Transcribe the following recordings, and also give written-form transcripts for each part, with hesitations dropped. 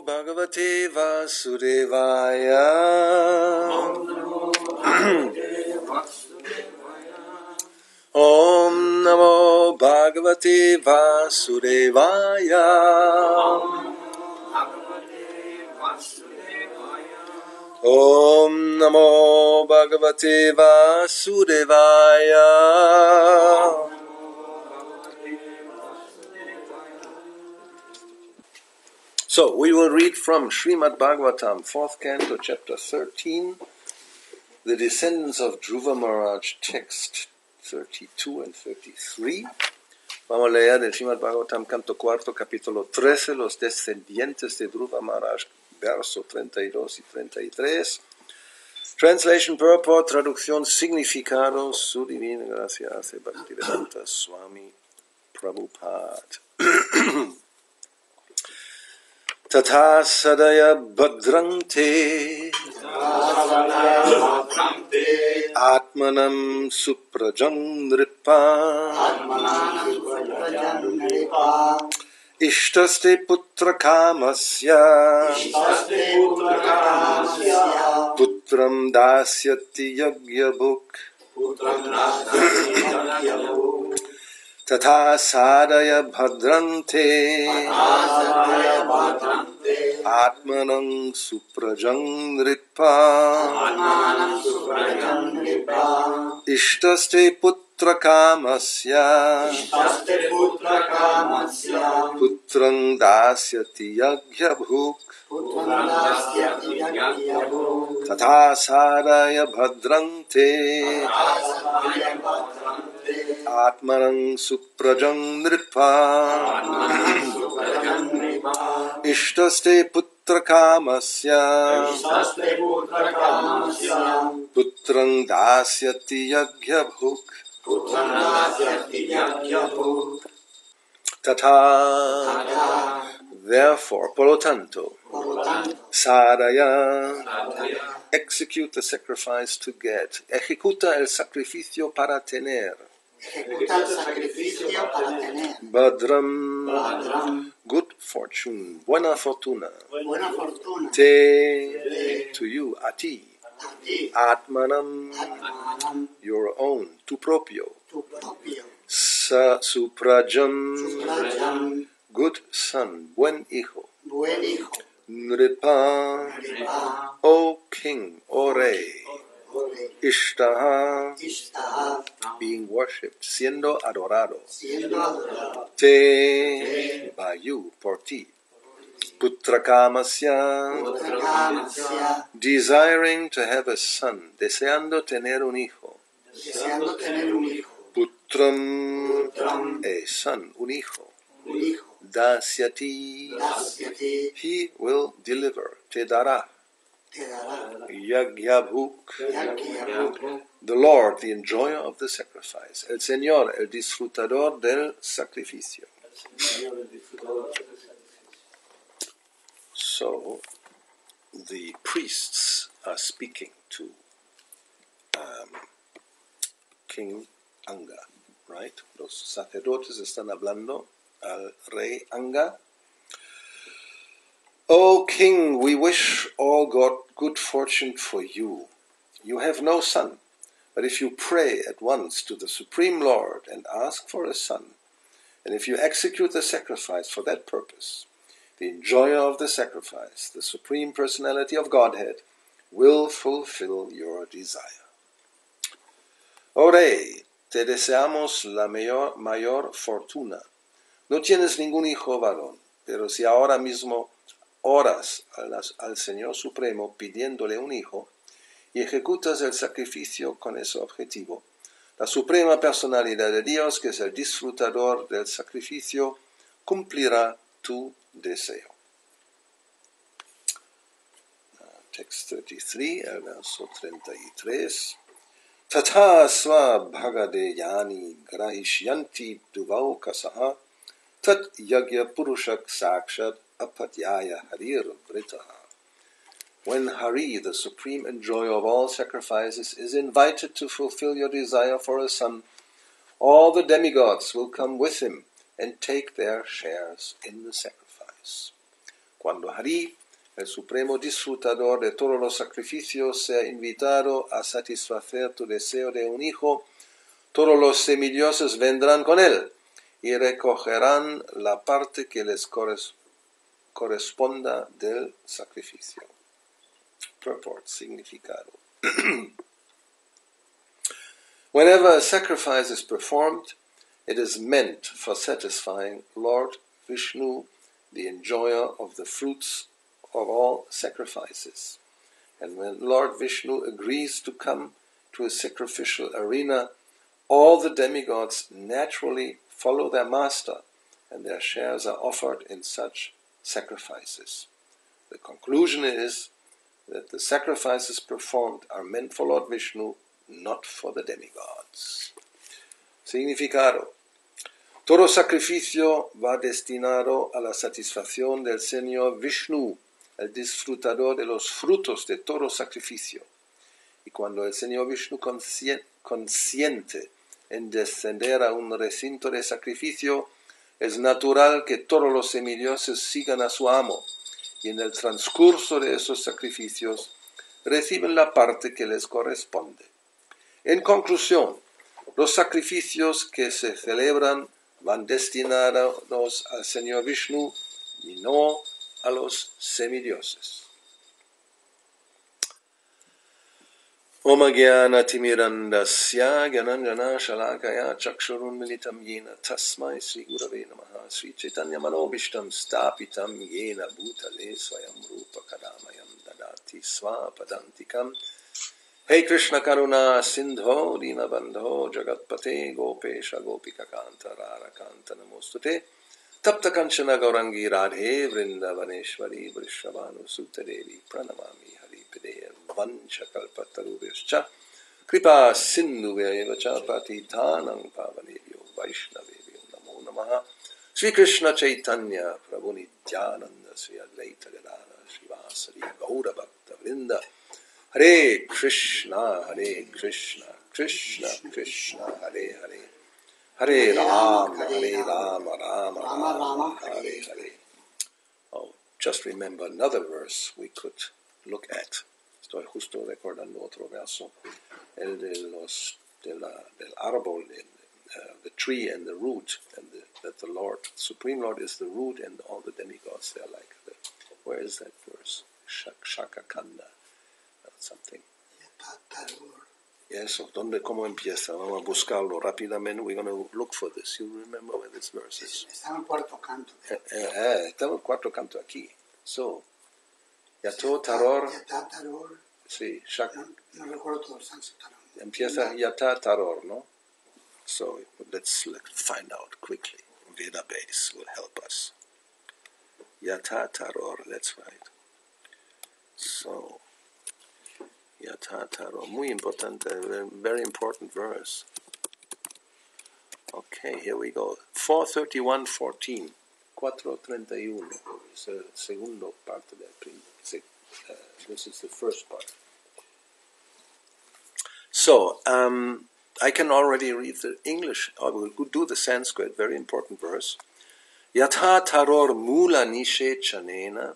Bhagavate Vasudevaya. Om Namo Bhagavate Vasudevaya. Om Namo Bhagavate Vasudevaya. So, we will read from Srimad Bhagavatam, 4th Canto, Chapter 13, the descendants of Dhruva Maharaj, text 32 and 33. Vamos a leer del Srimad Bhagavatam, Canto 4, Capítulo 13, los descendientes de Dhruva Maharaj, verso 32 y 33. Translation, purport, traducción, significado, su divina gracia hace Bhaktivedanta Swami Prabhupada. Tata sadaya bhadrangte atmanam suprajam nripa ishtaste putra kamasya putram dasyati yagyabhuk Tata sadaya bhadrangte atmanam suprajam nripa ishtaste putra kamasya putram dasyati yagyabhuk Tata sadaya bhadrangte Atmanam suprajam nripa ishtaste putra kamasya putram dasyati yagyabhuk Tata therefore, por lo tanto, sadaya, execute the sacrifice to get, ejecuta el sacrificio para tener, Badram, good fortune, buena fortuna, te, to you, a ti, atmanam, your own, tu propio, sa suprajam, good son, buen hijo, nripa, O king, O rey, Ishtaha, being worshipped, siendo adorado, te, by you, por ti, putra kamasya, desiring to have a son, deseando tener un hijo, putram, a son, un hijo, dasyati, he will deliver, te dará, Yagyabhuk, the Lord, the enjoyer of the sacrifice, el Señor, el disfrutador del sacrificio. So, the priests are speaking to King Anga, right? Los sacerdotes están hablando al rey Anga. O king, we wish all good fortune for you. You have no son, but if you pray at once to the Supreme Lord and ask for a son, and if you execute the sacrifice for that purpose, the enjoyer of the sacrifice, the Supreme Personality of Godhead, will fulfill your desire. O rey, te deseamos la mayor fortuna. No tienes ningún hijo varón, pero si ahora mismo oras al Señor Supremo pidiéndole un hijo y ejecutas el sacrificio con ese objetivo, la Suprema Personalidad de Dios, que es el disfrutador del sacrificio, cumplirá tu deseo. Text 33, el verso 33. Tata sva bhagade yani grahishyanti duvaukasaha tat yagya purushak sakshat apatyaya harir vritaha. When Hari, the supreme enjoyer of all sacrifices, is invited to fulfill your desire for a son, all the demigods will come with him and take their shares in the sacrifice. Cuando Hari, el supremo disfrutador de todos los sacrificios, sea invitado a satisfacer tu deseo de un hijo, todos los semidioses vendrán con él y recogerán la parte que les corresponda del sacrificio. Purport, significado. Whenever a sacrifice is performed, it is meant for satisfying Lord Vishnu, the enjoyer of the fruits of all sacrifices. And when Lord Vishnu agrees to come to a sacrificial arena, all the demigods naturally follow their master, and their shares are offered in such sacrifices. The conclusion is that the sacrifices performed are meant for Lord Vishnu, not for the demigods. Significado. Todo sacrificio va destinado a la satisfacción del Señor Viṣṇu, el disfrutador de los frutos de todo sacrificio. Y cuando el Señor Viṣṇu consiente en descender a un recinto de sacrificio, es natural que todos los semidioses sigan a su amo, y en el transcurso de esos sacrificios reciben la parte que les corresponde. En conclusión, los sacrificios que se celebran van destinados al Señor Viṣṇu y no a los semidioses. Om Jnana Timirandasya Gyananjana Shalakaya Chakshurun Militam Yena Tasmai Sri Gurave Namaha Sri Chaitanya Manobishtam Stapitam Yena Bhutale Swayam Rupa Kadamayam Dadati Swapadantikam. Hey Krishna Karuna Sindho Dinabandho Jagatpate Gopesha Gopika Kanta Rara Kanta Namostute Tapta Kanchana Gaurangi Radhe Vrindavaneshwari Vrishabhanu Sutadevi Pranamami Haripideya Vancha Kalpatarubhascha Kripa Sindhuvevacha Patitanam Pavanebhyo Vaishnavebhyo Namo Namaha Sri Krishna Chaitanya Prabhu Nityananda Sri Advaita Gadara Srivasari Gaura Bhakta Vrinda Hare Krishna, Krishna Krishna, Hare Hare, Hare Rama, Rama Rama, Hare Hare. Oh, just remember another verse we could look at. Estoy justo recordando otro verso, el del árbol, the tree and the root, and that the Lord, Supreme Lord, is the root, and all the demigods they are like. Where is that verse? Shaka Kanda. Something. Yes, ¿dónde, cómo empieza? Vamos a buscarlo rápidamente. We're going to look for this. You remember where this verse is? Está en el cuarto canto. Está en el cuarto canto aquí. So, Yato Taror. Yata Taror. Sí, Shaka. No recuerdo todo el sánscrito. Empieza Yata Taror, ¿no? So, let's find out quickly. Veda base will help us. Yata Taror, that's right. So, Yatataro, muy importante, very important verse. Okay, here we go. 4:31:14. 4:31. Es el segundo parte del this is the first part. So, I can already read the English. I will do the Sanskrit, very important verse. Yatha taror mula nishe chanena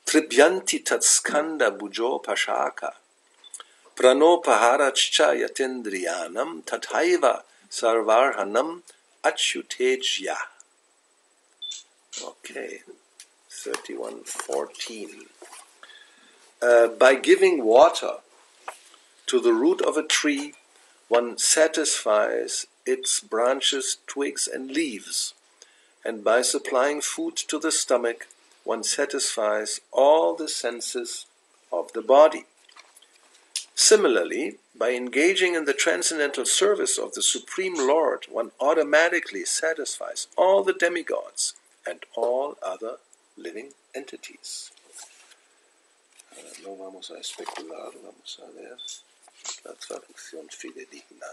tribyanti tatskanda bujo pashaka Pranopaharachcha yatendriyanam tathaiva sarvarhanam achyutejya. Okay, 31:14. By giving water to the root of a tree, one satisfies its branches, twigs, and leaves, and by supplying food to the stomach, one satisfies all the senses of the body. Similarly, by engaging in the transcendental service of the Supreme Lord, one automatically satisfies all the demigods and all other living entities. No vamos a especular, vamos a ver la traducción fidedigna.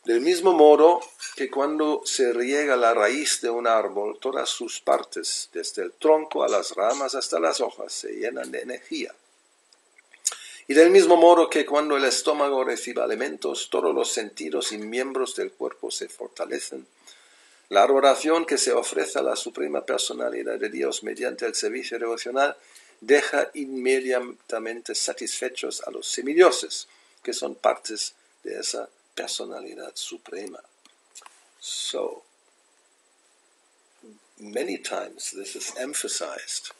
Del mismo modo que cuando se riega la raíz de un árbol, todas sus partes, desde el tronco a las ramas hasta las hojas, se llenan de energía. Y del mismo modo que cuando el estómago recibe alimentos, todos los sentidos y miembros del cuerpo se fortalecen, La adoración que se ofrece a la Suprema Personalidad de Dios mediante el servicio devocional deja inmediatamente satisfechos a los semidioses, que son partes de esa personalidad suprema. So, many times this is emphasized.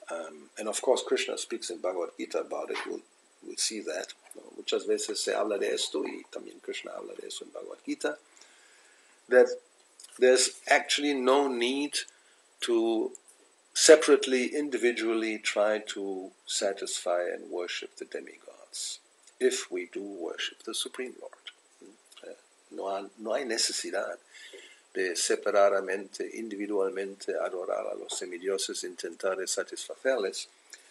And of course Krishna speaks in Bhagavad Gita about it. We'll see that. Muchas veces se habla de esto, y también Krishna habla de eso en Bhagavad Gita, that there's actually no need to separately, individually try to satisfy and worship the demigods if we do worship the Supreme Lord. No hay necesidad de separadamente, individualmente adorar a los semidioses, intentar de satisfacerles,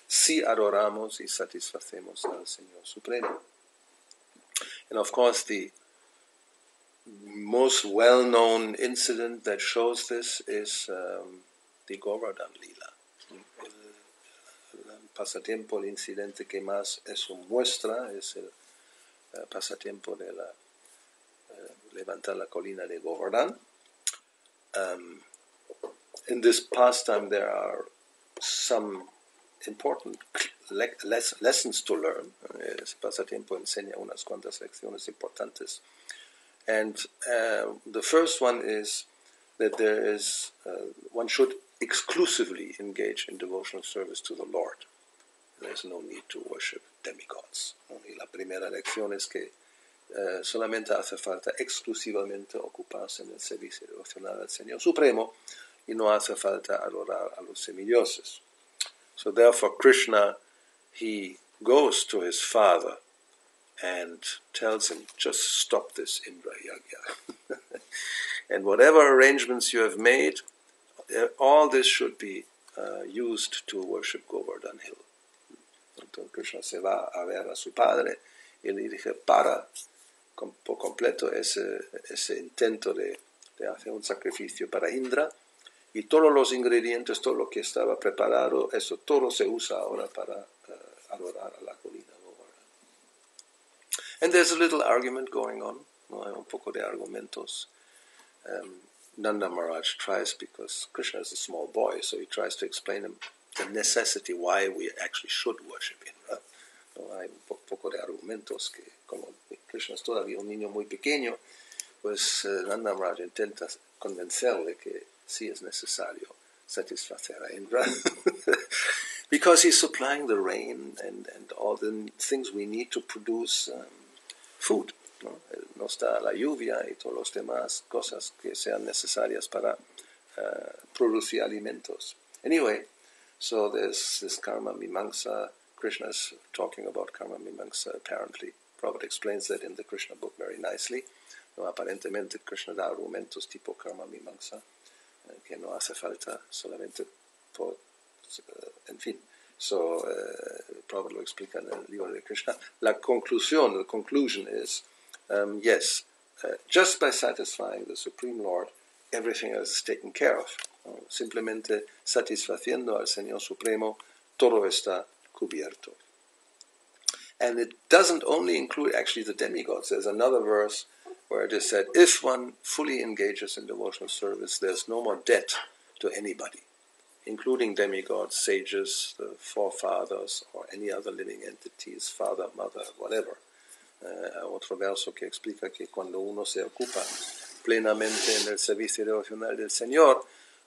si adoramos y satisfacemos al Señor Supremo. And of course the most well-known incident that shows this is the Gauravani Lila. El pasatiempo, el incidente que más eso muestra es el pasatiempo de levantar la colina de Gauravani. In this pastime there are some important lessons to learn. Ese pasatiempo enseña unas cuantas lecciones importantes. And the first one is that there is one should exclusively engage in devotional service to the Lord. There is no need to worship demigods. Y la primera lección es que solamente hace falta exclusivamente ocuparse en el servicio devocional al Señor Supremo y no hace falta adorar a los semidioses. So therefore Krishna, he goes to his father and tells him, just stop this Indra Yagya. And whatever arrangements you have made, all this should be used to worship Govardhan Hill. Entonces Krishna se va a ver a su padre y le dice, para por completo ese intento de hacer un sacrificio para Indra, y todos los ingredientes, todo lo que estaba preparado, eso todo se usa ahora para adorar a la colina. And there's a little argument going on, un poco de argumentos. Nanda Maharaj tries, because Krishna is a small boy, so he tries to explain him the necessity why we actually should worship Indra. Hay un poco de argumentos que, como Krishna es todavía un niño muy pequeño, pues Nanda Maharaj intenta convencerle que sí es necesario satisfacer a Indra. Because he's supplying the rain and all the things we need to produce food. Nos da la lluvia y todas las demás cosas que sean necesarias para producir alimentos. Anyway, so there's this karma mimamsa. Krishna is talking about karma mimamsa apparently. Prabhupada explains that in the Krishna book very nicely. Aparentemente Krishna da argumentos tipo karma mimamsa, que no hace falta solamente por... en fin. So, Prabhupada lo explica en el libro de Krishna. The conclusion is, yes, just by satisfying the Supreme Lord, everything else is taken care of. Simplemente satisfaciendo al Señor Supremo, todo está cubierto. And it doesn't only include actually the demigods. There's another verse where it is said, if one fully engages in devotional service, there's no more debt to anybody, including demigods, sages, the forefathers, or any other living entities, father, mother, whatever. Otro verso que explica que cuando uno se ocupa plenamente en el servicio devocional del Señor,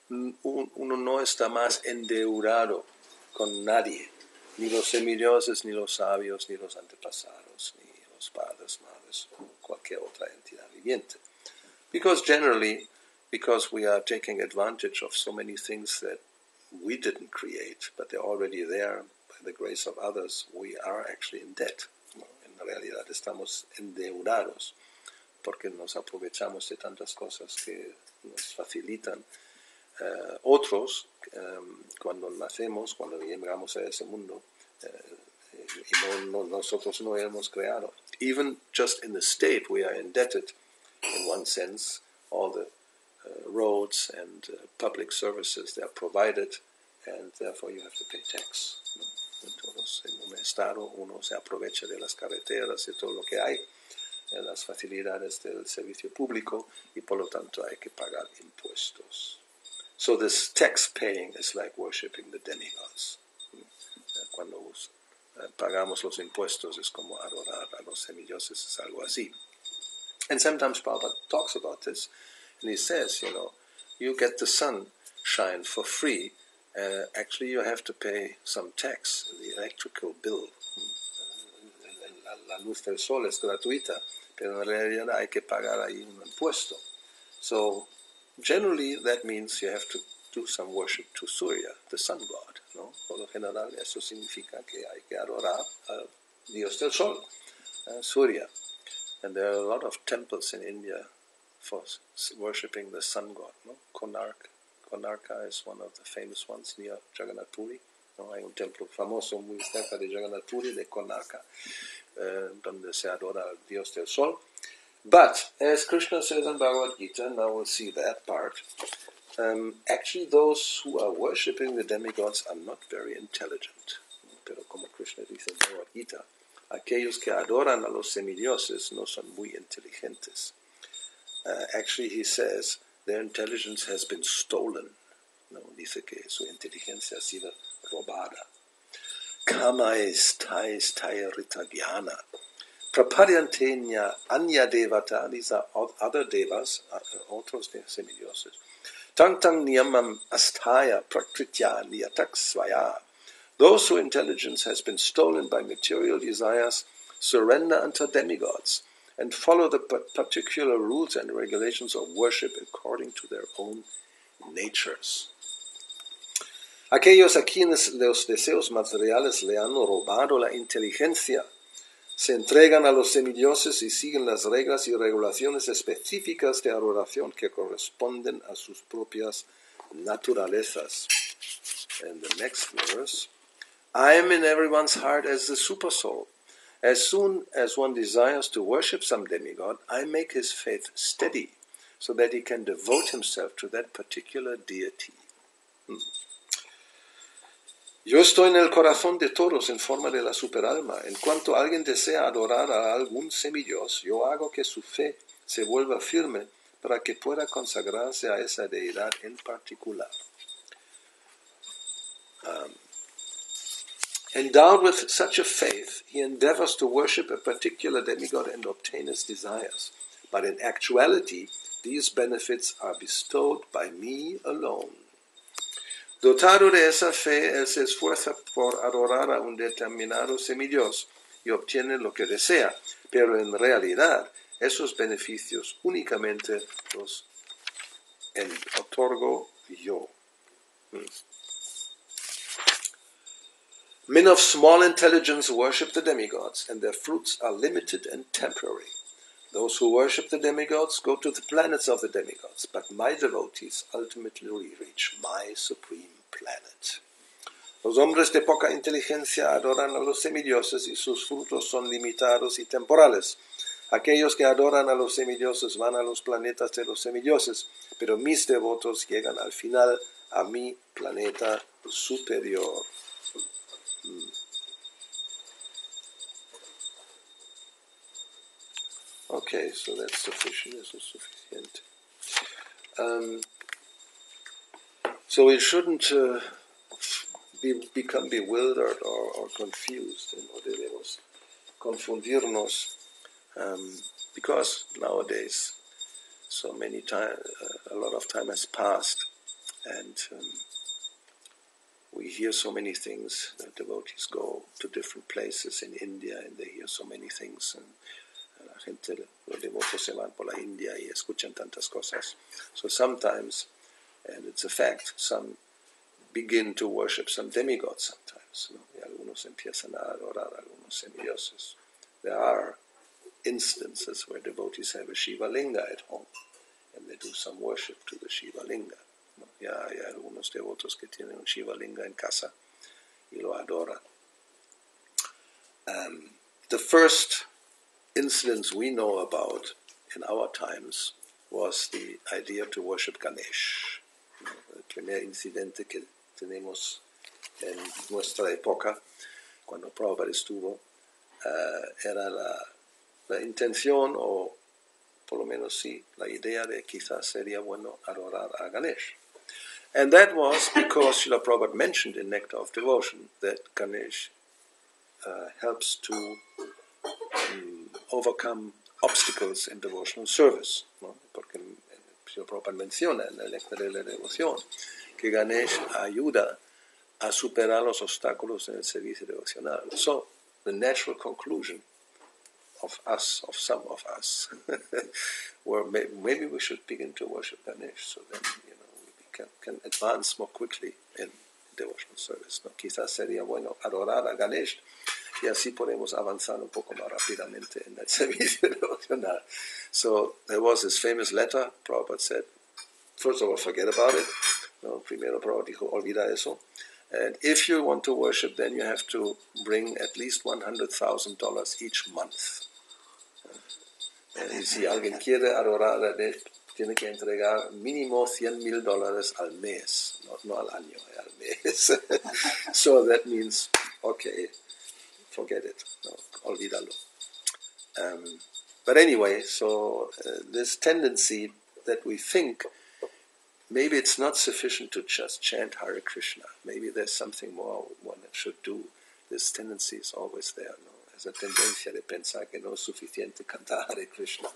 uno no está más endeudado con nadie, ni los semidioses, ni los sabios, ni los antepasados, ni los padres, madres, o cualquier otra entidad viviente. Because generally, because we are taking advantage of so many things that we didn't create, but they're already there by the grace of others, we are actually in debt. En realidad estamos endeudados porque nos aprovechamos de tantas cosas que nos facilitan otros cuando nacemos, cuando llegamos a ese mundo, y nosotros no hemos creado. Even just in the state we are indebted in one sense. All the roads and public services, they are provided, and therefore you have to pay tax. Entonces, en un estado uno se aprovecha de las carreteras y todo lo que hay. las facilidades del servicio público y por lo tanto hay que pagar impuestos. So this tax paying is like worshipping the demigods. Cuando pagamos los impuestos es como adorar a los semidioses, es algo así. And sometimes Prabhupada talks about this, and he says, you get the sunshine for free. Actually, you have to pay some tax, the electrical bill. La luz del sol es gratuita, pero en realidad hay que pagar ahí un impuesto. So, generally, that means you have to do some worship to Surya, the sun god. ¿No? Por lo general, eso significa que hay que adorar al dios del sol, Surya. And there are a lot of temples in India for worshipping the sun god. ¿No? Konarka is one of the famous ones near Jagannath Puri. ¿No? Hay un templo famoso muy cerca de Jagannath Puri, de Konarka, donde se adora al dios del sol. But, as Krishna says in Bhagavad Gita, now we'll see that part, actually those who are worshipping the demigods are not very intelligent. Pero como Krishna dice en Bhagavad Gita, aquellos que adoran a los semidioses no son muy inteligentes. Actually, he says, their intelligence has been stolen. No, dice que su inteligencia ha sido robada. Kamais tais rita jnana. Prapadyantenya anya devata, these are other devas, otros semidioses. Tang niyamam asthaya prakritya niyatak svaya. Those whose intelligence has been stolen by material desires surrender unto demigods and follow the particular rules and regulations of worship according to their own natures. Aquellos a quienes los deseos materiales le han robado la inteligencia se entregan a los semidioses y siguen las reglas y regulaciones específicas de adoración que corresponden a sus propias naturalezas. And the next verse, I am in everyone's heart as the supersoul. As soon as one desires to worship some demigod, I make his faith steady, so that he can devote himself to that particular deity. Yo estoy en el corazón de todos en forma de la superalma. En cuanto alguien desea adorar a algún semidios, yo hago que su fe se vuelva firme para que pueda consagrarse a esa deidad en particular. Endowed with such a faith, he endeavors to worship a particular demigod and obtain his desires. But in actuality, these benefits are bestowed by me alone. Dotado de esa fe, él se esfuerza por adorar a un determinado semidios y obtiene lo que desea, pero en realidad esos beneficios únicamente los otorgo yo. Men of small intelligence worship the demigods, and their fruits are limited and temporary. Those who worship the demigods go to the planets of the demigods, but my devotees ultimately reach my supreme planet. Los hombres de poca inteligencia adoran a los semidioses y sus frutos son limitados y temporales. Aquellos que adoran a los semidioses van a los planetas de los semidioses, pero mis devotos llegan al final a mi planeta superior. Okay, so that's sufficient. Eso es suficiente. So we shouldn't become bewildered or confused. No debemos confundirnos because nowadays so many time, a lot of time has passed, and we hear so many things. The devotees go to different places in India and they hear so many things. And la gente, los devotos se van por la India y escuchan tantas cosas. So sometimes, and it's a fact, some begin to worship some demigods sometimes. ¿No? Y algunos empiezan a adorar a algunos semidioses. There are instances where devotees have a Shiva Linga at home and they do some worship to the Shiva Linga. ¿No? Ya hay algunos devotos que tienen un Shiva Linga en casa y lo adoran. The first incidents we know about in our times was the idea to worship Ganesh. El primer incidente que tenemos en nuestra época, cuando Prabhupada estuvo, era la intención, o por lo menos sí, la idea de quizás sería bueno adorar a Ganesh. And that was because Srila Prabhupada mentioned in Nectar of Devotion that Ganesh helps to overcome obstacles in devotional service, ¿no? Porque Srila Prabhupada menciona en el Nectar de la Devoción que Ganesh ayuda a superar los obstáculos en el servicio devocional. So, the natural conclusion of some of us, where maybe we should begin to worship Ganesh, so then we can advance more quickly in devotional service, ¿no? Quizás sería bueno adorar a Ganesh y así podemos avanzar un poco más rápidamente en el servicio devocional. So there was this famous letter. Prabhupada said, first of all, forget about it. No, primero Prabhupada dijo, olvida eso. And if you want to worship, then you have to bring at least $100,000 each month. Y si alguien quiere adorar a Dios, tiene que entregar mínimo $100,000 al mes, no al año, al mes. So that means, okay, forget it, no, olvídalo. But anyway, so this tendency that we think maybe it's not sufficient to just chant Hare Krishna. Maybe there's something more one should do. This tendency is always there, ¿no? Esa tendencia de pensar que no es suficiente cantar Hare Krishna.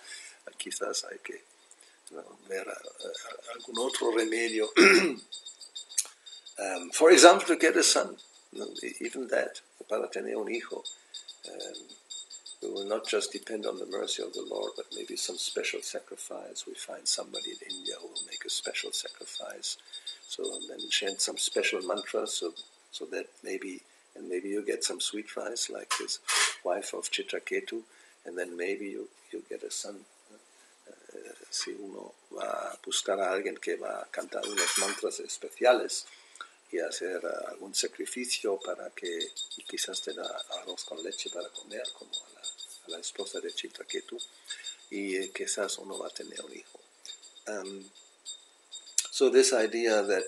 Quizás hay que ver algún otro remedio. For example, to get a son, even that, para tener un hijo. We will not just depend on the mercy of the Lord, but maybe some special sacrifice. We find somebody in India who will make a special sacrifice. So then chant some special mantras so that maybe you get some sweet rice like his wife of Chitraketu, and then maybe you get a son. Si uno va a buscar a alguien que va a cantar unos mantras especiales y hacer algún sacrificio para que quizás te da arroz con leche para comer, como a la esposa de Chitraketu, y quizás uno va a tener un hijo. So this idea that,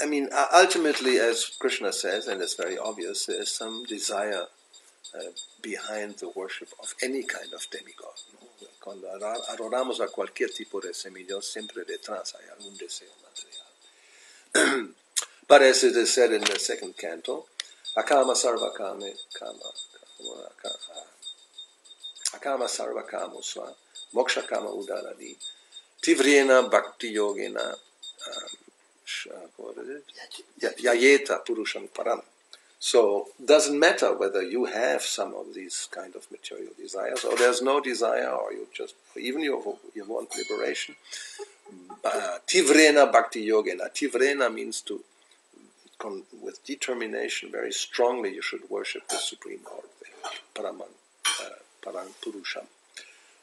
I mean, ultimately, as Krishna says, and it's very obvious, there is some desire behind the worship of any kind of demigod, ¿no? Cuando adoramos a cualquier tipo de semidios, siempre detrás hay algún deseo material. But as it is said in the second canto, akama sarva kame kama akama sarva kamusva moksha kama udaradi tivrena bhakti-yogena yayeta purusham param. So it doesn't matter whether you have some of these kind of material desires, or there's no desire, or even you want liberation. Tivrena bhakti-yogena. Tivrena means to, with determination, very strongly, you should worship the Supreme Lord, Param Purusham.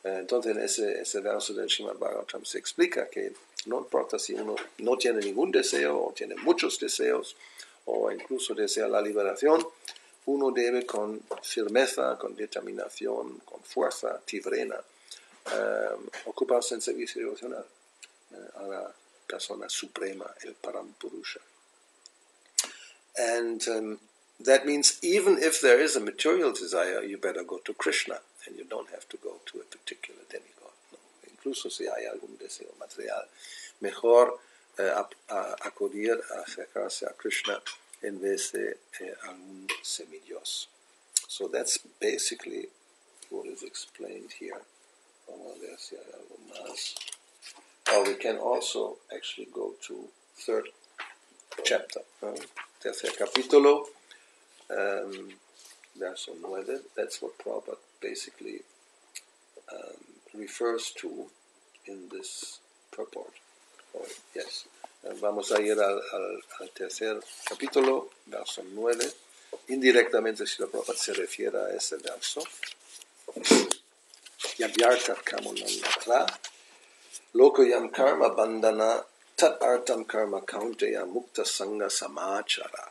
Entonces, en ese verso del Srimad Bhagavatam se explica que no importa si uno no tiene ningún deseo o tiene muchos deseos o incluso desea la liberación, uno debe con firmeza, con determinación, con fuerza, tivrena, ocuparse en servicio devocional a la persona suprema, el Param Purusha. And that means even if there is a material desire, you better go to Krishna, and you don't have to go to a particular demigod. No. Incluso si hay algún deseo material, mejor acudir a acercarse a Krishna en vez de algún semidios. So that's basically what is explained here. Or we can also actually go to third chapter, tercer capítulo, verso 9. That's what Prabhupada basically refers to in this purport. Oh, yes. Vamos a ir al tercer capítulo, verso 9. Indirectamente, Srila Prabhupada se refiere a ese verso. Yavyarta kamunanatra, lokoyam karma bandhana, tat artam karma kaunteya mukta sangha samachara.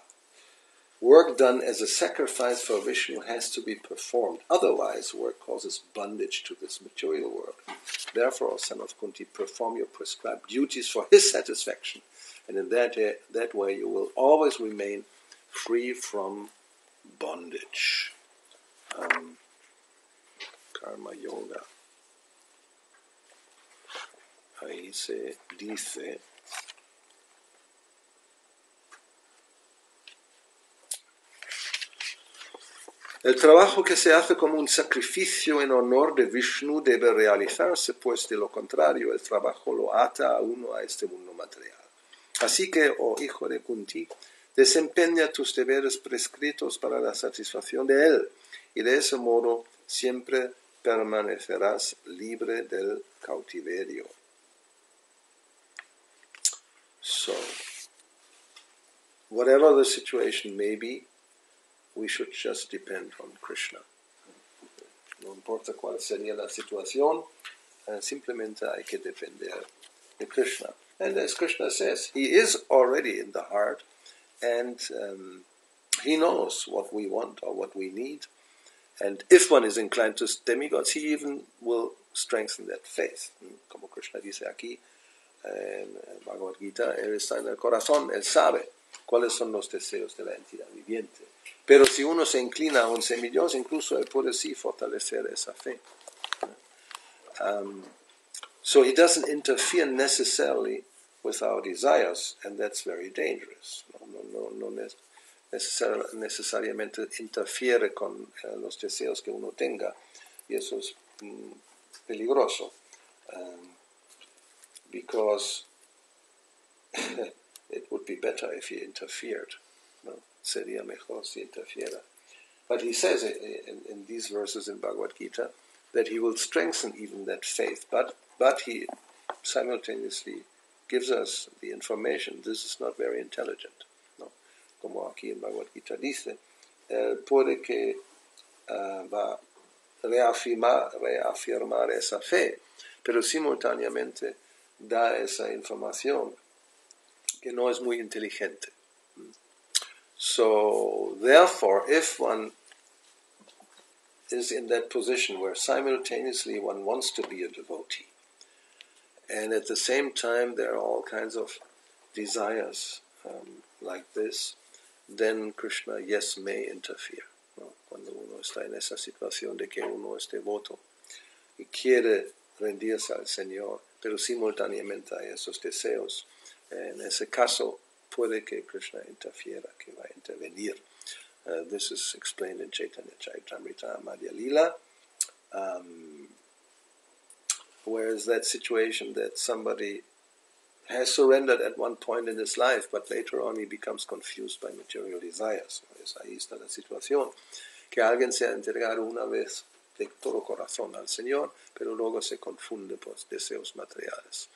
Work done as a sacrifice for Vishnu has to be performed. Otherwise, work causes bondage to this material world. Therefore, O son of Kunti, perform your prescribed duties for his satisfaction. And in that way, you will always remain free from bondage. Karma Yoga. Ahí se dice: el trabajo que se hace como un sacrificio en honor de Vishnu debe realizarse, pues de lo contrario el trabajo lo ata a uno a este mundo material. Así que, oh hijo de Kunti, desempeña tus deberes prescritos para la satisfacción de él, y de ese modo siempre permanecerás libre del cautiverio. So, whatever the situation may be, we should just depend on Krishna. No importa cuál sería la situación, simplemente hay que depender de Krishna. And as Krishna says, he is already in the heart, and he knows what we want or what we need. And if one is inclined to demigods, he even will strengthen that faith. Como Krishna dice aquí en Bhagavad Gita, él está en el corazón, él sabe cuáles son los deseos de la entidad viviente. Pero si uno se inclina a un semidios, incluso él puede sí fortalecer esa fe. So he doesn't interfere necessarily with our desires, and that's very dangerous. No necesariamente interfiere con los deseos que uno tenga, y eso es peligroso, because it would be better if he interfered. No? Sería mejor si interfiera. But he says in these verses in Bhagavad Gita that he will strengthen even that faith, but he simultaneously gives us the information, this is not very intelligent. No? Como aquí en Bhagavad Gita dice, puede que va a reafirmar esa fe, pero simultáneamente da esa información que no es muy inteligente. So, therefore, if one is in that position where simultaneously one wants to be a devotee, and at the same time there are all kinds of desires like this, then Krishna, yes, may interfere. ¿No? Cuando uno está en esa situación de que uno es devoto y quiere rendirse al Señor, pero simultáneamente hay esos deseos, en ese caso puede que Krishna interfiera, que va a intervenir. This is explained in Chaitanya Charitamrita Madhya Lila. Whereas that situation that somebody has surrendered at one point in his life, but later on he becomes confused by material desires. Ahí está la situación. Que alguien se ha entregado una vez de todo corazón al Señor, pero luego se confunde por deseos materiales.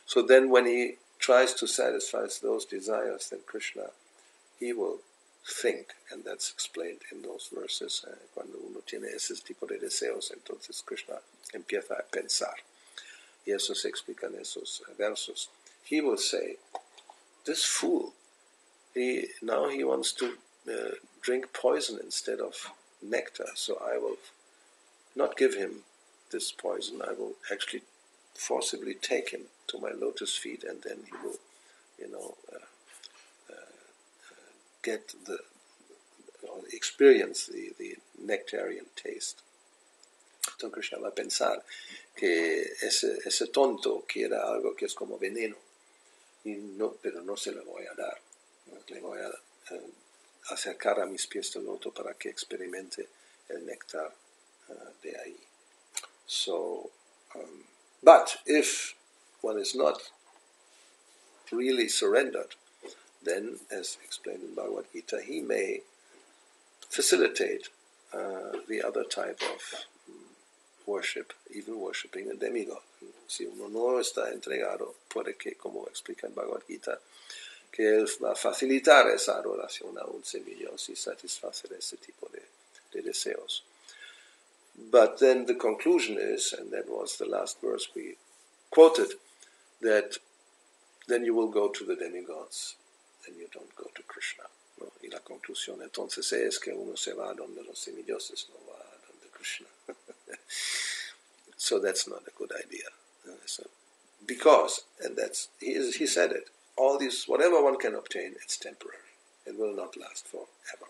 So then when he tries to satisfy those desires, then Krishna, he will think, and that's explained in those verses. Cuando uno tiene ese tipo de deseos, entonces Krishna empieza a pensar. Y eso se explica en esos versos. He will say, this fool, now he wants to drink poison instead of nectar, so I will not give him this poison. I will actually forcibly take him to my lotus feet, and then he will, experience the nectarian taste. Entonces Krishna va a pensar que ese tonto quiere algo que es como veneno, pero no se lo voy a dar. Le voy a acercar a mis pies de loto para que experimente el néctar de ahí. So, but if one is not really surrendered, then, as explained in Bhagavad Gita, he may facilitate the other type of worship, even worshipping a demigod. Si uno no está entregado, puede que, como explica en Bhagavad Gita, que él va a facilitar esa adoración a un semidios y satisfacer ese tipo de deseos. But then the conclusion is, and that was the last verse we quoted, that then you will go to the demigods, and you don't go to Krishna. ¿No? Y la conclusión entonces es que uno se va donde los semidioses, no va donde Krishna. So that's not a good idea. Because, and that's, he said it, all these, whatever one can obtain, it's temporary. It will not last forever.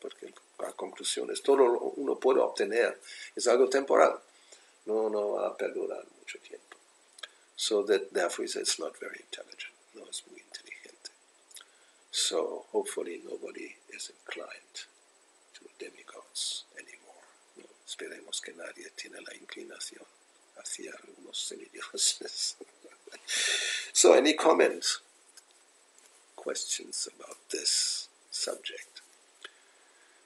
porque la conclusión es todo lo que uno puede obtener es algo temporal, no va a perdurar mucho tiempo. So that therefore it's not very intelligent, no es muy inteligente. So hopefully nobody is inclined to demigods anymore. No, esperemos que nadie tiene la inclinación hacia algunos semidioses. So any comments, questions about this subject?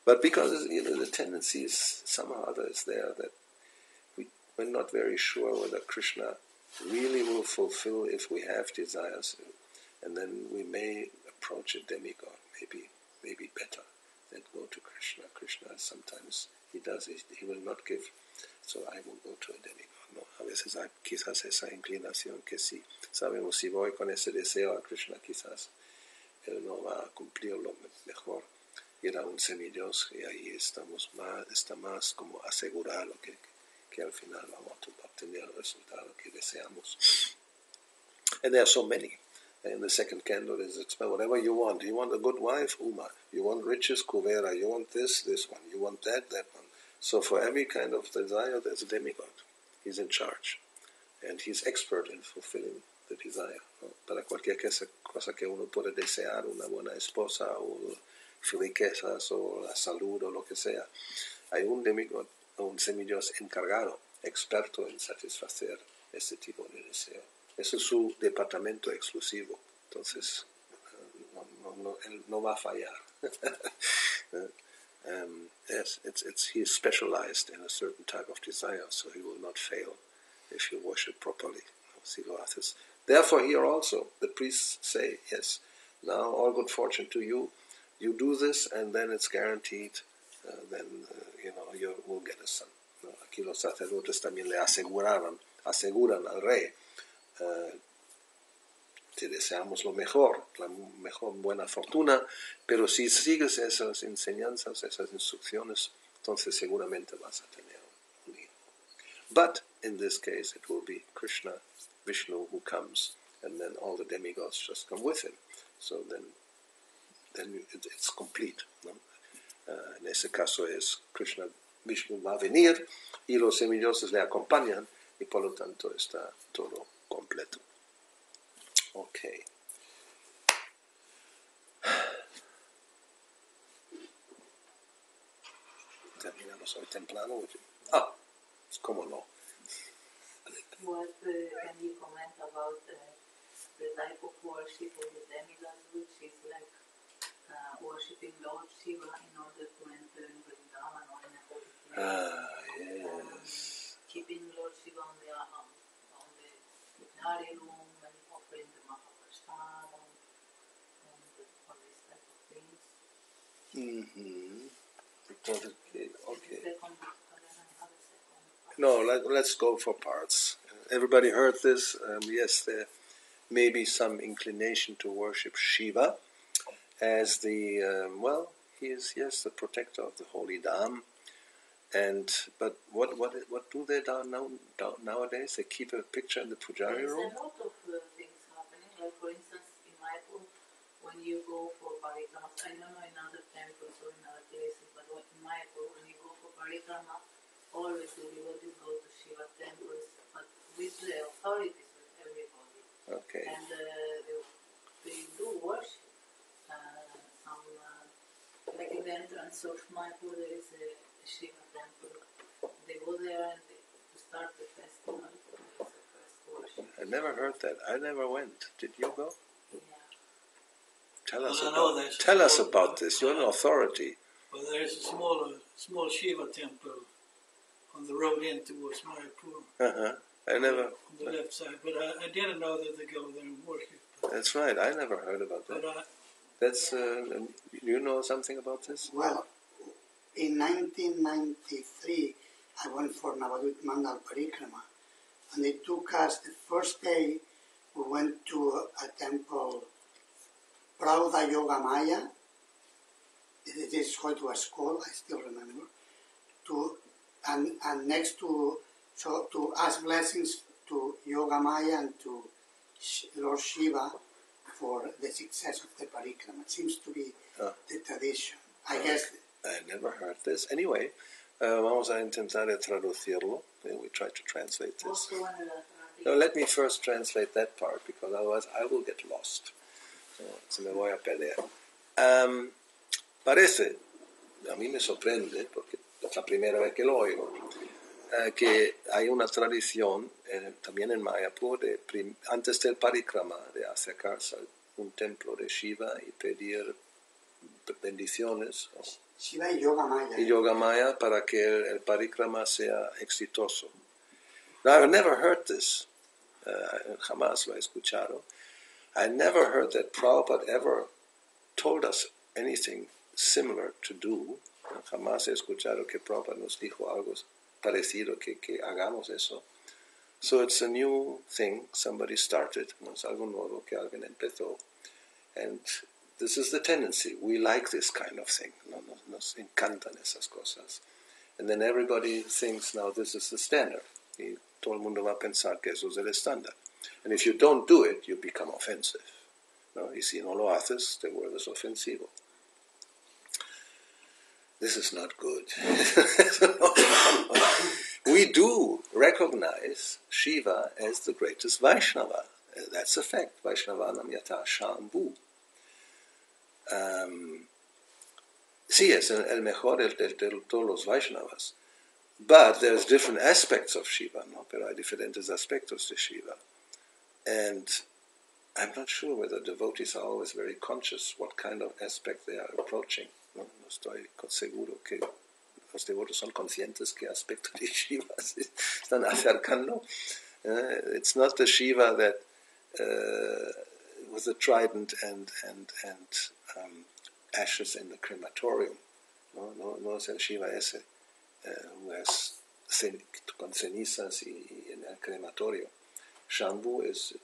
But because the tendency is somehow or other is there that we're not very sure whether Krishna really will fulfill if we have desires, and then we may approach a demigod, maybe better than go to Krishna. Krishna sometimes he will not give, so I will go to a demigod. No, a veces hay quizás esa inclinación que sí, sabemos si voy con ese deseo a Krishna quizás él no va a cumplirlo mejor. Ir a un semidios y ahí está más como asegurado que al final vamos a obtener el resultado que deseamos. And there are so many. In the second candle is explained whatever you want. You want a good wife, Uma. You want riches, Kuvera. You want this one. You want that one. So for every kind of desire, there's a demigod. He's in charge. And he's expert in fulfilling the desire. ¿No? Para cualquier cosa que uno puede desear, una buena esposa, o riquezas, o la salud, o lo que sea, hay un demigod, un semidios encargado, experto en satisfacer ese tipo de deseo. Ese es su departamento exclusivo. Entonces, él no va a fallar. Yes, he's specialized in a certain type of desire, so he will not fail if you worship properly. Therefore, here also, the priests say, yes, now all good fortune to you. You do this, and then it's guaranteed. Then you will get a son. ¿No? Aquí los sacerdotes también le aseguran al rey. Te deseamos lo mejor, la mejor buena fortuna, pero si sigues esas enseñanzas, esas instrucciones, entonces seguramente vas a tener un hijo. But in this case, it will be Krishna, Viṣṇu, who comes, and then all the demigods just come with him. So then it's complete. ¿No? En ese caso es Krishna, Viṣṇu va a venir y los semidioses le acompañan y por lo tanto está todo completo. Okay. Terminamos hoy temprano. ¿Cómo no? What can you comment about the type of worship of the demigods, which is like worshipping Lord Shiva in order to enter in Vrindavan or in a holy place? Yes. Keeping Lord Shiva on the pujari room and offering the Mahaprasad and all these type of things. Okay. No, let's go for parts. Everybody heard this. Yes, there may be some inclination to worship Shiva as the, he is, yes, the protector of the holy Dham. But what do they nowadays? They keep a picture in the pujari room? There's a lot of things happening. Like, for instance, in Mayapur, when you go for parikramas, I don't know in other temples or in other places, but in Mayapur, when you go for parikrama, always the devotees go to Shiva temples, but with the authorities, with everybody. Okay. And they do worship. Like in the entrance of Mayapur, there is a Shiva temple. They go there and to start the festival. It's the first worship. I never heard that. I never went. Did you go? Yeah. Tell us about this. You're an authority. Well, there's a small Shiva temple on the road in towards Mayapur. I never. On the left side, but I didn't know that they go there and worship. That's right. I never heard about that. That's. You know something about this? Well, in 1993, I went for Navadvip Mangal Parikrama, and they took us the first day. We went to a temple, Bhakti-yoga Maya. It is going to a school, I still remember. And next to ask blessings to Yoga Maya and to Lord Shiva for the success of the parikrama. It seems to be the tradition. I guess I never heard this. Anyway, vamos a intentar traducirlo. We try to translate this. No, let me first translate that part, because otherwise I will get lost. Se me voy a perder. Parece, a mí me sorprende, porque es la primera vez que lo oigo, que hay una tradición también en Mayapur antes del parikrama de acercarse a un templo de Shiva y pedir bendiciones, ¿no? Shiva y Yoga Maya. Y Yoga Maya para que el parikrama sea exitoso. Now, I've never heard this. Jamás lo he escuchado. I never heard that Prabhupada ever told us anything similar to do. Jamás he escuchado que Prabhupada nos dijo algo parecido, que hagamos eso. So it's a new thing somebody started. No es algo nuevo que alguien empezó. And this is the tendency. We like this kind of thing. Nos encantan esas cosas. And then everybody thinks now this is the standard. Y todo el mundo va a pensar que eso es el estándar. And if you don't do it, you become offensive. ¿No? Y si no lo haces, te vuelves ofensivo. This is not good. We do recognize Shiva as the greatest Vaishnava. That's a fact. Vaishnavanam yata Shambhu. Sí, es el mejor de todos los Vaishnavas. But there's different aspects of Shiva, ¿no? Pero hay diferentes aspectos de Shiva. And I'm not sure whether devotees are always very conscious what kind of aspect they are approaching. No estoy seguro que los devotos son conscientes qué aspecto de Shiva se están acercando. It's not the Shiva that with the trident and ashes in the crematorium. No es el Shiva ese who has con cenizas y en el crematorio. Shambhu it's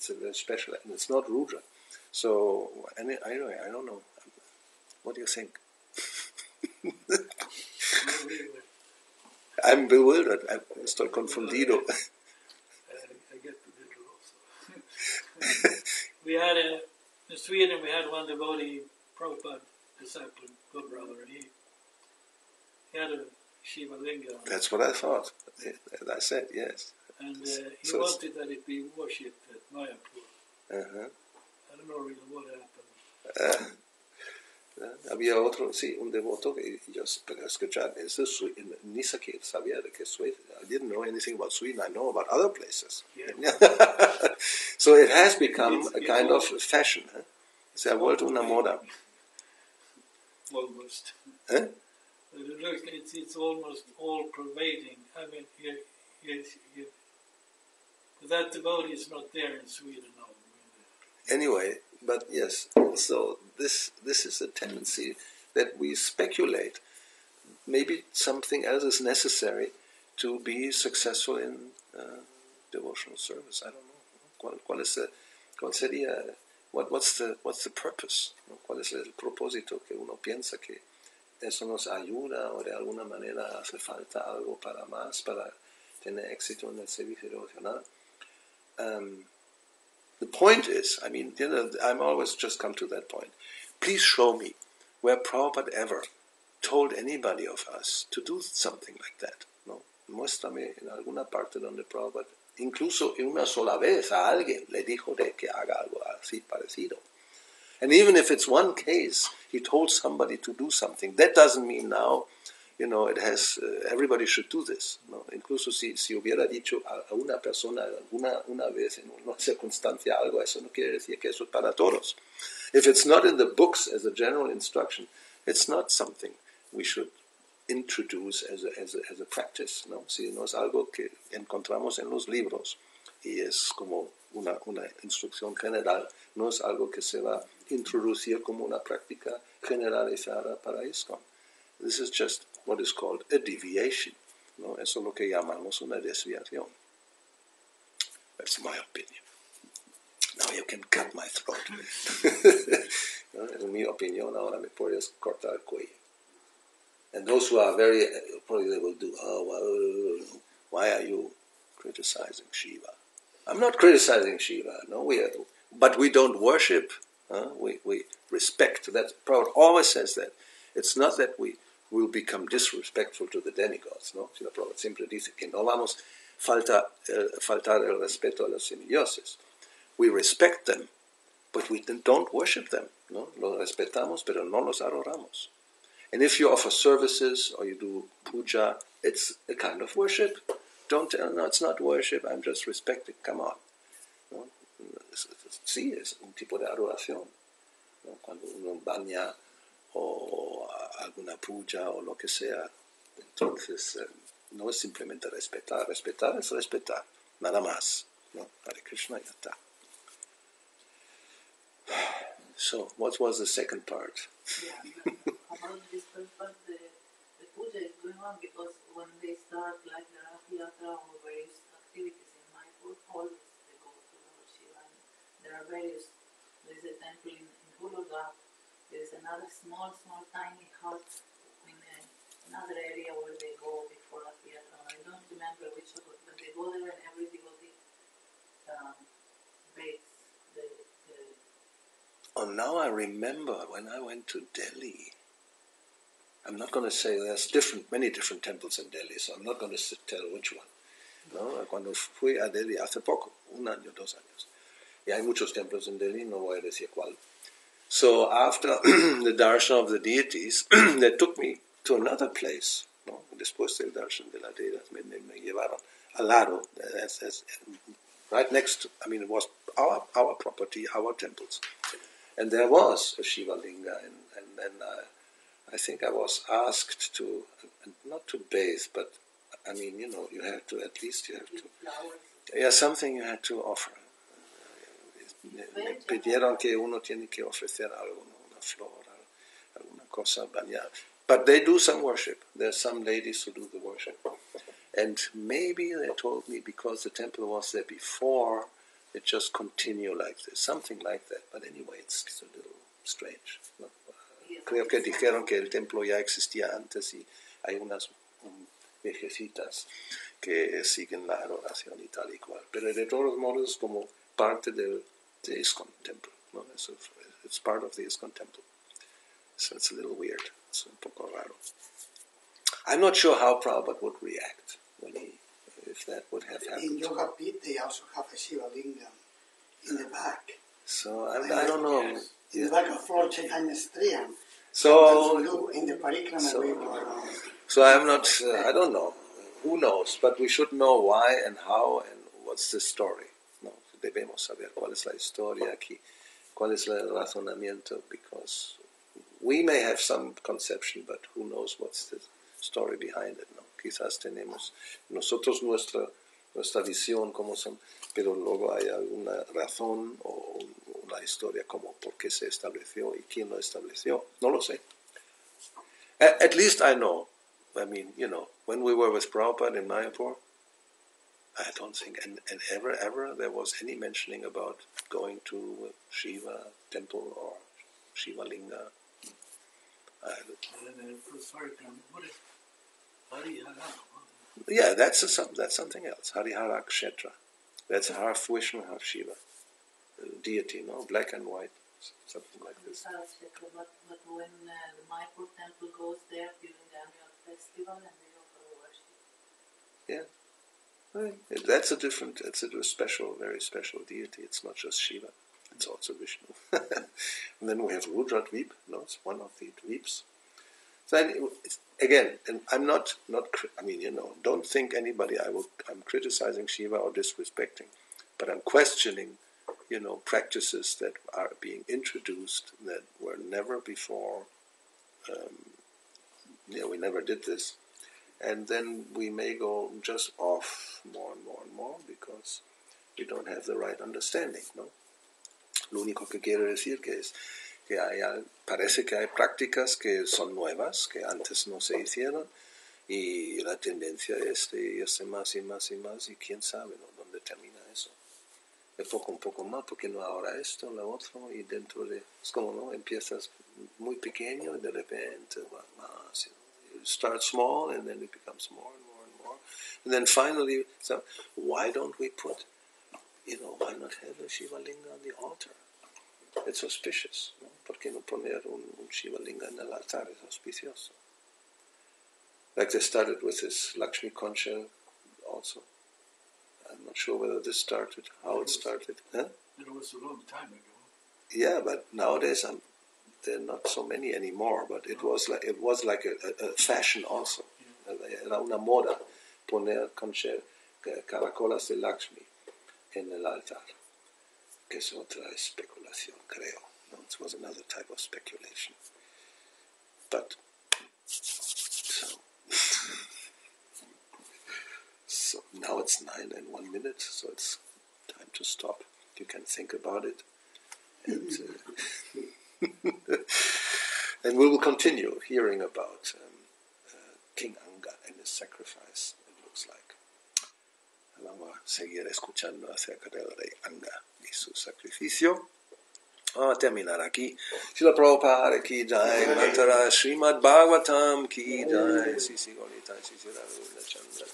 a very special, and it's not Rudra. So anyway, I don't know. What do you think? I'm bewildered. Estoy confundido. I get bewildered also. We had in Sweden, we had one devotee, Prabhupada disciple, good brother, and he had a Shiva Linga. That's what I thought. I said, yes. And he wanted that it be worshipped at Mayapur. Uh-huh. I don't know really what happened. Había otro, sí, un devoto que yo escuchaba, ni siquiera sabía de que Sweden. I didn't know anything about Sweden. I know about other places. Yeah. So it has become a kind of fashion. Se ha vuelto una moda. Almost. Huh? It's almost all pervading. I mean, that devotee is not there in Sweden now. Anyway, but yes, so this is a tendency that we speculate. Maybe something else is necessary to be successful in devotional service. I don't know. What's the purpose? ¿Cuál es el propósito que uno piensa que eso nos ayuda o de alguna manera hace falta algo para más, para tener éxito en el servicio devocional? The point is, I mean, I'm always just come to that point. Please show me where Prabhupada ever told anybody of us to do something like that. ¿No? Muéstrame en alguna parte donde Prabhupada, incluso una sola vez a alguien le dijo de que haga algo así parecido. And even if it's one case, he told somebody to do something. That doesn't mean now, it has, everybody should do this. ¿No? Incluso si hubiera dicho a una persona una vez en una circunstancia algo, eso no quiere decir que eso es para todos. If it's not in the books as a general instruction, it's not something we should introduce as a practice. ¿No? Si no es algo que encontramos en los libros y es como una instrucción general, no es algo que se va a introducir como una práctica generalizada para ISKCON. This is just what is called a deviation. ¿No? Eso es lo que llamamos una desviación. That's my opinion. Now you can cut my throat. ¿No? Es mi opinión, ahora me puedes cortar el cuello. And those who are very, probably they will do, why are you criticizing Shiva? I'm not criticizing Shiva, no, but we don't worship. We respect. That Prabhupada always says that. It's not that we will become disrespectful to the demigods, ¿no? Srila Prabhupada siempre dice que no vamos faltar el respeto a los semidioses. We respect them, but we don't worship them, ¿no? Los respetamos, pero no los adoramos. And if you offer services or you do puja, it's a kind of worship. Don't tell, no, it's not worship, I'm just respecting, come on. ¿No? Sí, es un tipo de adoración, ¿no? Cuando uno baña o alguna puja o lo que sea, entonces no es simplemente respetar, respetar es respetar, nada más, ¿no? Hare Krishna, ya está. So, what was the second part? Yeah, about this first part, the puja is going on because when they start like the Rath Yatra or various activities in Mayapur, always they go to Lord Shiva. And there are various, there is a temple in Huluga, there is another small tiny hut in another area where they go before Rath Yatra. I don't remember which of it, but they go there and every devotee bathes. Oh, now I remember when I went to Delhi. I'm not going to say there's many different temples in Delhi, so I'm not going to tell which one. ¿No? Cuando fui a Delhi hace poco, 1 año, 2 años, y hay muchos templos en Delhi, no voy a decir cuál. So after the darshan of the deities, they took me to another place. ¿No? Después del darshan de la deidad, me llevaron al lado, right next to, I mean, it was our property, our temples. And there was a Shiva Linga, and then I think I was asked to, not to bathe, but I mean, you know, you have to, yeah, something you had to offer. Me pidieron que uno tiene que ofrecer algo, ¿no? Una flor, alguna cosa bañada. But they do some worship. There's some ladies who do the worship. And maybe they told me because the temple was there before, it just continue like this, something like that. But anyway, it's a little strange, ¿no? Creo que dijeron que el templo ya existía antes y hay unas viejecitas que siguen la adoración y tal y cual. Pero de todos modos es como parte del ISKCON temple, ¿no? It's part of the ISKCON temple. So it's a little weird. It's un poco raro. I'm not sure how Prabhupada would react if that would have happened. In Yoga Pit, they also have a Shiva Lingam in the back. So I don't know. Yes. In the back of Lord Chaitanya's Triyan. So in the Parikrama we go around. So I'm not. I don't know. Who knows? But we should know why and how and what's the story. No, debemos saber cuál es la historia aquí, cuál es el razonamiento, because we may have some conception, but who knows what's the story behind it, ¿no? Quizás tenemos nosotros nuestra visión como son, pero luego hay alguna razón o una historia como por qué se estableció y quién lo estableció. No lo sé. At least I know. I mean, you know, when we were with Prabhupada in Mayapur, I don't think and ever there was any mentioning about going to Shiva temple or Shiva Linga. Yeah, that's something else. Harihara Kshetra. That's half Vishnu, half Shiva. Deity, no? Black and white. Something like this. But when the Mayapur temple goes there during the annual festival and they offer worship. Yeah. That's a different, it's a special, very special deity. It's not just Shiva. It's also Vishnu. And then we have Rudra Dvip. No, it's one of the Dvips. So again, and I'm not. I mean, you know, don't think anybody. I'm criticizing Shiva or disrespecting, but I'm questioning, you know, practices that are being introduced that were never before. We never did this, and then we may go just off more and more and more because we don't have the right understanding. No, lo único que quiero decir que parece que hay prácticas que son nuevas, que antes no se hicieron, y la tendencia es de irse más y más y más, y quién sabe, ¿no?, dónde termina eso. De poco a poco más, porque no ahora esto, lo otro, y dentro de... Es como, ¿no?, empiezas muy pequeño y de repente va más. You start small and then it becomes more and more and more. And then finally, so why don't we put, why not have a Shiva Linga on the altar? It's auspicious, no? ¿por qué no poner un Shiva Linga en el altar? Es auspicioso. Like they started with this Lakshmi conch shell also. I'm not sure whether this started, how it started. Huh? It was a long time ago. Yeah, but nowadays there are not so many anymore. But it was like a fashion also. Era una moda poner caracolas de Lakshmi en el altar, que es otra especulación, creo. No, it was another type of speculation. But so now it's 9 and 1 minute, so it's time to stop. You can think about it. And, and we will continue hearing about King Anga and his sacrifice, it looks like. Vamos a seguir escuchando acerca del rey Anga y su sacrificio. Vamos a terminar aquí. Srila Prabhupada ki jai, Mantara Srimad Bhagavatam ki jai, Sisi Gonita, Sisi Ravuna Chandra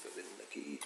Govinda ki